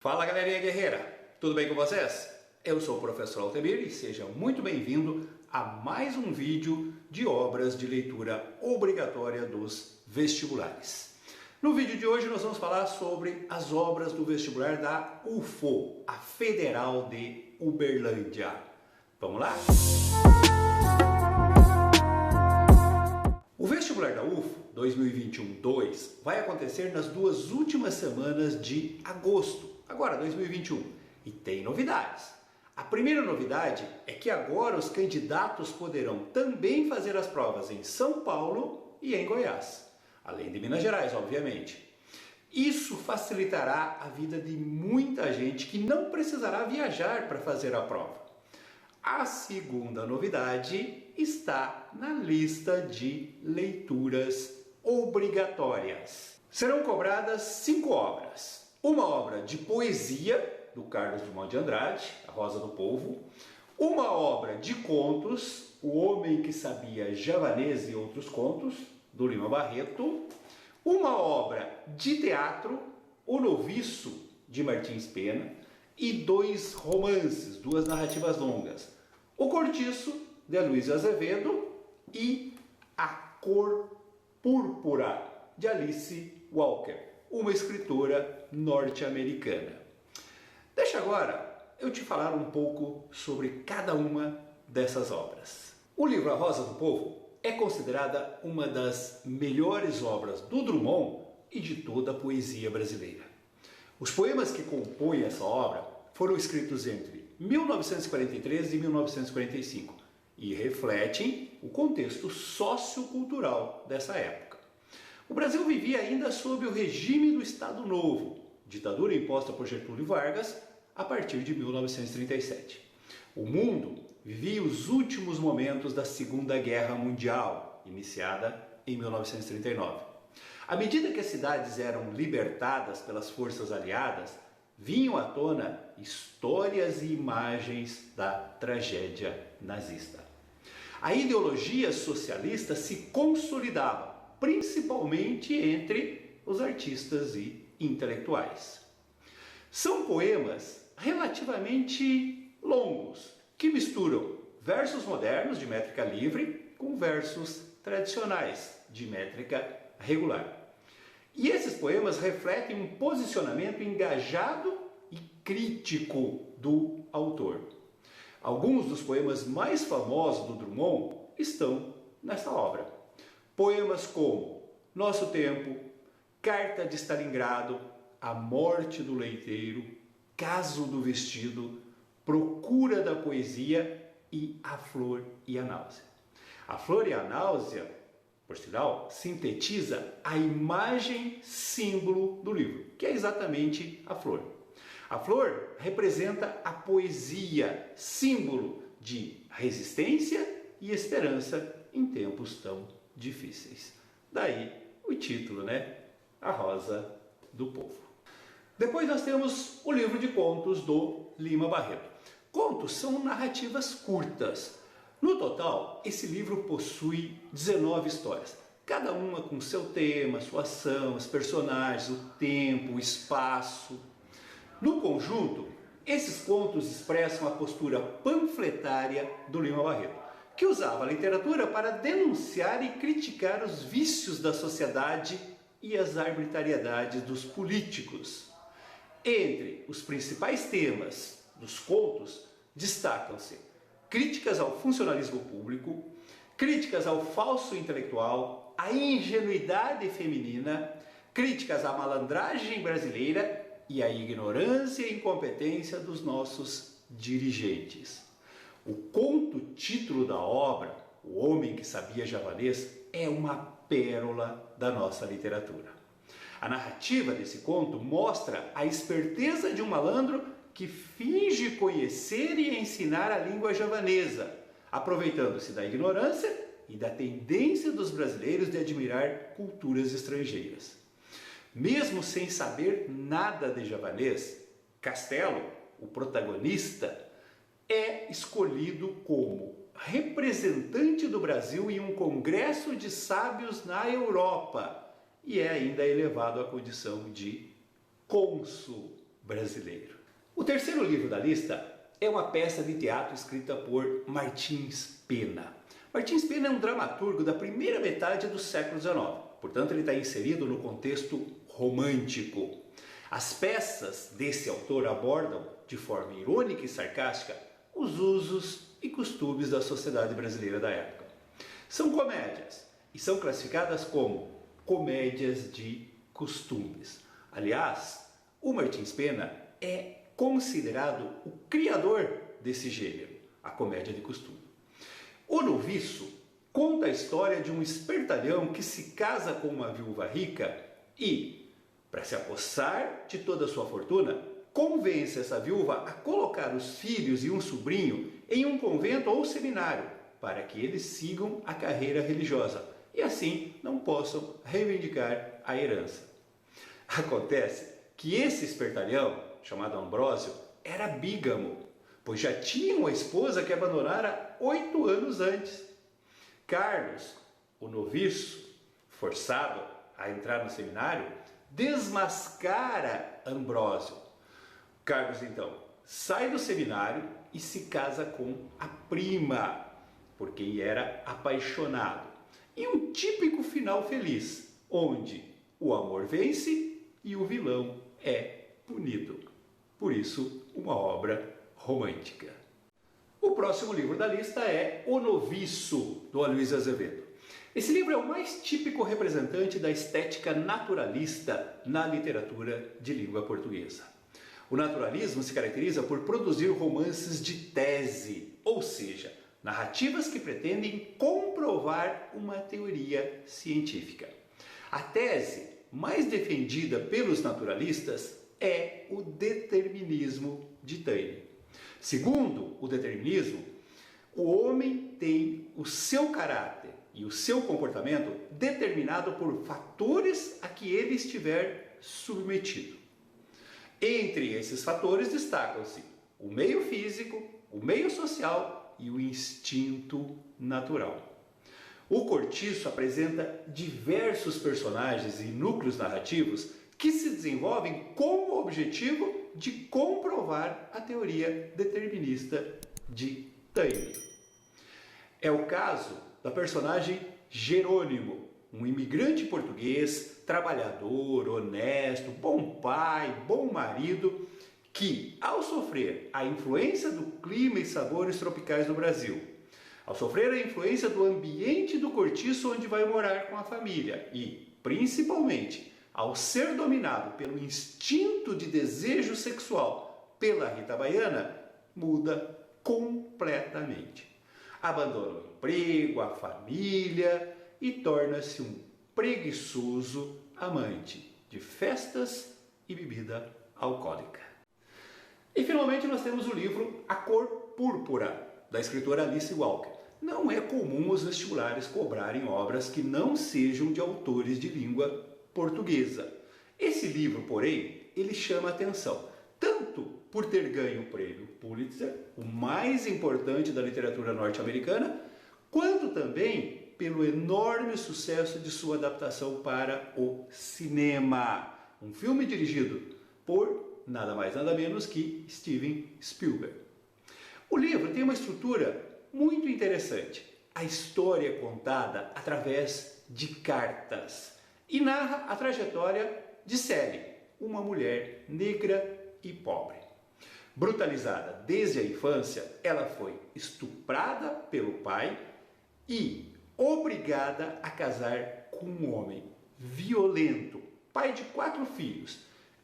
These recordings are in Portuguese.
Fala galerinha guerreira, tudo bem com vocês? Eu sou o professor Altemir e seja muito bem-vindo a mais um vídeo de obras de leitura obrigatória dos vestibulares. No vídeo de hoje nós vamos falar sobre as obras do vestibular da UFO, a Federal de Uberlândia. Vamos lá? O vestibular da UFO 2021-2 vai acontecer nas duas últimas semanas de agosto. Agora, 2021. E tem novidades. A primeira novidade é que agora os candidatos poderão também fazer as provas em São Paulo e em Goiás, além de Minas Gerais, obviamente. Isso facilitará a vida de muita gente que não precisará viajar para fazer a prova. A segunda novidade está na lista de leituras obrigatórias. Serão cobradas 5 obras. Uma obra de poesia, do Carlos Drummond de Andrade, A Rosa do Povo. Uma obra de contos, O Homem que Sabia Javanês e Outros Contos, do Lima Barreto. Uma obra de teatro, O Noviço, de Martins Pena. E 2 romances, 2 narrativas longas. O Cortiço, de Luiz Azevedo, e A Cor Púrpura, de Alice Walker, uma escritora norte-americana. Deixa agora eu te falar um pouco sobre cada uma dessas obras. O livro A Rosa do Povo é considerada uma das melhores obras do Drummond e de toda a poesia brasileira. Os poemas que compõem essa obra foram escritos entre 1943 e 1945 e refletem o contexto sociocultural dessa época. O Brasil vivia ainda sob o regime do Estado Novo, ditadura imposta por Getúlio Vargas a partir de 1937. O mundo vivia os últimos momentos da Segunda Guerra Mundial, iniciada em 1939. À medida que as cidades eram libertadas pelas forças aliadas, vinham à tona histórias e imagens da tragédia nazista. A ideologia socialista se consolidava, principalmente entre os artistas e intelectuais. São poemas relativamente longos, que misturam versos modernos de métrica livre com versos tradicionais de métrica regular. E esses poemas refletem um posicionamento engajado e crítico do autor. Alguns dos poemas mais famosos do Drummond estão nessa obra. Poemas como Nosso Tempo, Carta de Stalingrado, A Morte do Leiteiro, Caso do Vestido, Procura da Poesia e A Flor e a Náusea. A Flor e a Náusea, por sinal, sintetiza a imagem símbolo do livro, que é exatamente a flor. A flor representa a poesia, símbolo de resistência e esperança em tempos tão difíceis. Daí o título, né? A Rosa do Povo. Depois nós temos o livro de contos do Lima Barreto. Contos são narrativas curtas. No total, esse livro possui 19 histórias, cada uma com seu tema, sua ação, os personagens, o tempo, o espaço. No conjunto, esses contos expressam a postura panfletária do Lima Barreto, que usava a literatura para denunciar e criticar os vícios da sociedade e as arbitrariedades dos políticos. Entre os principais temas dos contos destacam-se críticas ao funcionalismo público, críticas ao falso intelectual, à ingenuidade feminina, críticas à malandragem brasileira e à ignorância e incompetência dos nossos dirigentes. O conto título da obra, O Homem que Sabia Javanês, é uma pérola da nossa literatura. A narrativa desse conto mostra a esperteza de um malandro que finge conhecer e ensinar a língua javanesa, aproveitando-se da ignorância e da tendência dos brasileiros de admirar culturas estrangeiras. Mesmo sem saber nada de javanês, Castelo, o protagonista, é escolhido como representante do Brasil em um congresso de sábios na Europa e é ainda elevado à condição de cônsul brasileiro. O terceiro livro da lista é uma peça de teatro escrita por Martins Pena. Martins Pena é um dramaturgo da primeira metade do século XIX, portanto ele está inserido no contexto romântico. As peças desse autor abordam, de forma irônica e sarcástica, os usos e costumes da sociedade brasileira da época. São comédias e são classificadas como comédias de costumes. Aliás, o Martins Pena é considerado o criador desse gênero, a comédia de costume. O Noviço conta a história de um espertalhão que se casa com uma viúva rica e, para se apossar de toda a sua fortuna, convence essa viúva a colocar os filhos e um sobrinho em um convento ou seminário para que eles sigam a carreira religiosa e assim não possam reivindicar a herança. Acontece que esse espertalhão, chamado Ambrósio, era bígamo, pois já tinha uma esposa que abandonara 8 anos antes. Carlos, o noviço, forçado a entrar no seminário, desmascara Ambrósio. Carlos, então, sai do seminário e se casa com a prima, porque ele era apaixonado. E um típico final feliz, onde o amor vence e o vilão é punido. Por isso, uma obra romântica. O próximo livro da lista é O Noviço, do Aloysio Azevedo. Esse livro é o mais típico representante da estética naturalista na literatura de língua portuguesa. O naturalismo se caracteriza por produzir romances de tese, ou seja, narrativas que pretendem comprovar uma teoria científica. A tese mais defendida pelos naturalistas é o determinismo de Taine. Segundo o determinismo, o homem tem o seu caráter e o seu comportamento determinado por fatores a que ele estiver submetido. Entre esses fatores destacam-se o meio físico, o meio social e o instinto natural. O Cortiço apresenta diversos personagens e núcleos narrativos que se desenvolvem com o objetivo de comprovar a teoria determinista de Taine. É o caso da personagem Jerônimo, um imigrante português, trabalhador, honesto, bom pai, bom marido, que, ao sofrer a influência do clima e sabores tropicais do Brasil, ao sofrer a influência do ambiente do cortiço onde vai morar com a família e, principalmente, ao ser dominado pelo instinto de desejo sexual pela Rita Baiana, muda completamente. Abandona o emprego, a família e torna-se um preguiçoso amante de festas e bebida alcoólica. E finalmente nós temos o livro A Cor Púrpura, da escritora Alice Walker. Não é comum os vestibulares cobrarem obras que não sejam de autores de língua portuguesa. Esse livro, porém, ele chama a atenção, tanto por ter ganho o prêmio Pulitzer, o mais importante da literatura norte-americana, quanto também pelo enorme sucesso de sua adaptação para o cinema. Um filme dirigido por nada mais nada menos que Steven Spielberg. O livro tem uma estrutura muito interessante. A história é contada através de cartas e narra a trajetória de Sally, uma mulher negra e pobre. Brutalizada desde a infância, ela foi estuprada pelo pai e obrigada a casar com um homem violento, pai de 4 filhos.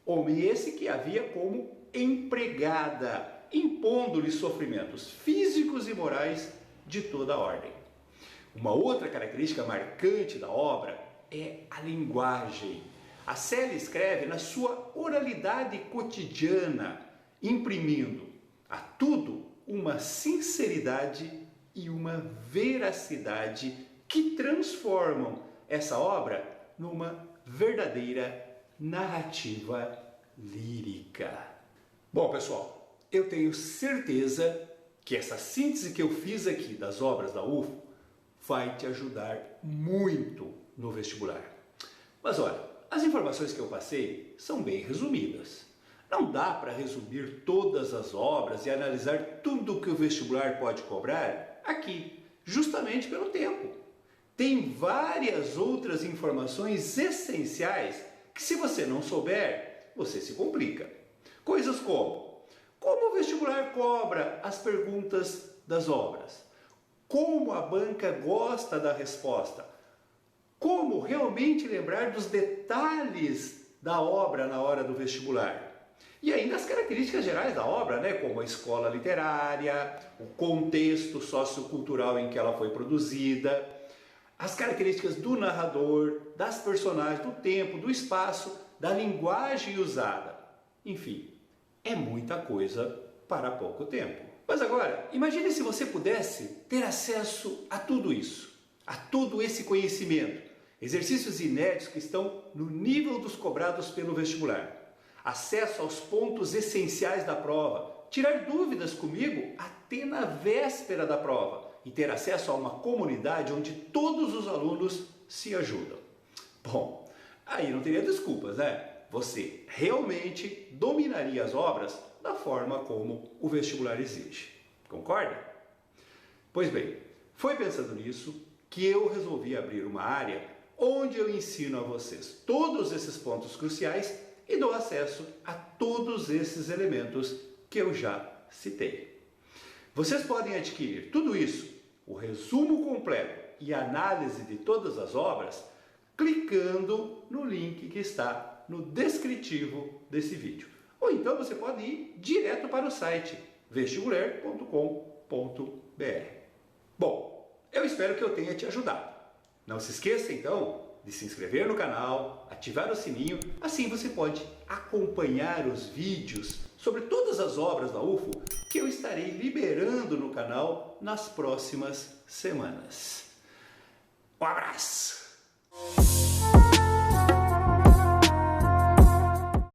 Homem esse que havia como empregada, impondo-lhe sofrimentos físicos e morais de toda a ordem. Uma outra característica marcante da obra é a linguagem. A Sally escreve na sua oralidade cotidiana, imprimindo a tudo uma sinceridade e uma veracidade que transformam essa obra numa verdadeira narrativa lírica. Bom, pessoal, eu tenho certeza que essa síntese que eu fiz aqui das obras da UFO vai te ajudar muito no vestibular. Mas olha, as informações que eu passei são bem resumidas. Não dá para resumir todas as obras e analisar tudo que o vestibular pode cobrar aqui, justamente pelo tempo. Tem várias outras informações essenciais que, se você não souber, você se complica. Coisas como o vestibular cobra as perguntas das obras, como a banca gosta da resposta, como realmente lembrar dos detalhes da obra na hora do vestibular. E ainda as características gerais da obra, como a escola literária, o contexto sociocultural em que ela foi produzida, as características do narrador, das personagens, do tempo, do espaço, da linguagem usada. Enfim, é muita coisa para pouco tempo. Mas agora, imagine se você pudesse ter acesso a tudo isso, a todo esse conhecimento, exercícios inéditos que estão no nível dos cobrados pelo vestibular, acesso aos pontos essenciais da prova, tirar dúvidas comigo até na véspera da prova e ter acesso a uma comunidade onde todos os alunos se ajudam. Bom, aí não teria desculpas, né? Você realmente dominaria as obras da forma como o vestibular exige. Concorda? Pois bem, foi pensando nisso que eu resolvi abrir uma área onde eu ensino a vocês todos esses pontos cruciais e dou acesso a todos esses elementos que eu já citei. Vocês podem adquirir tudo isso, o resumo completo e análise de todas as obras, clicando no link que está no descritivo desse vídeo. Ou então você pode ir direto para o site vestibular.com.br. Bom, eu espero que eu tenha te ajudado. Não se esqueça então de se inscrever no canal, ativar o sininho, assim você pode acompanhar os vídeos sobre todas as obras da UFO que eu estarei liberando no canal nas próximas semanas. Um abraço!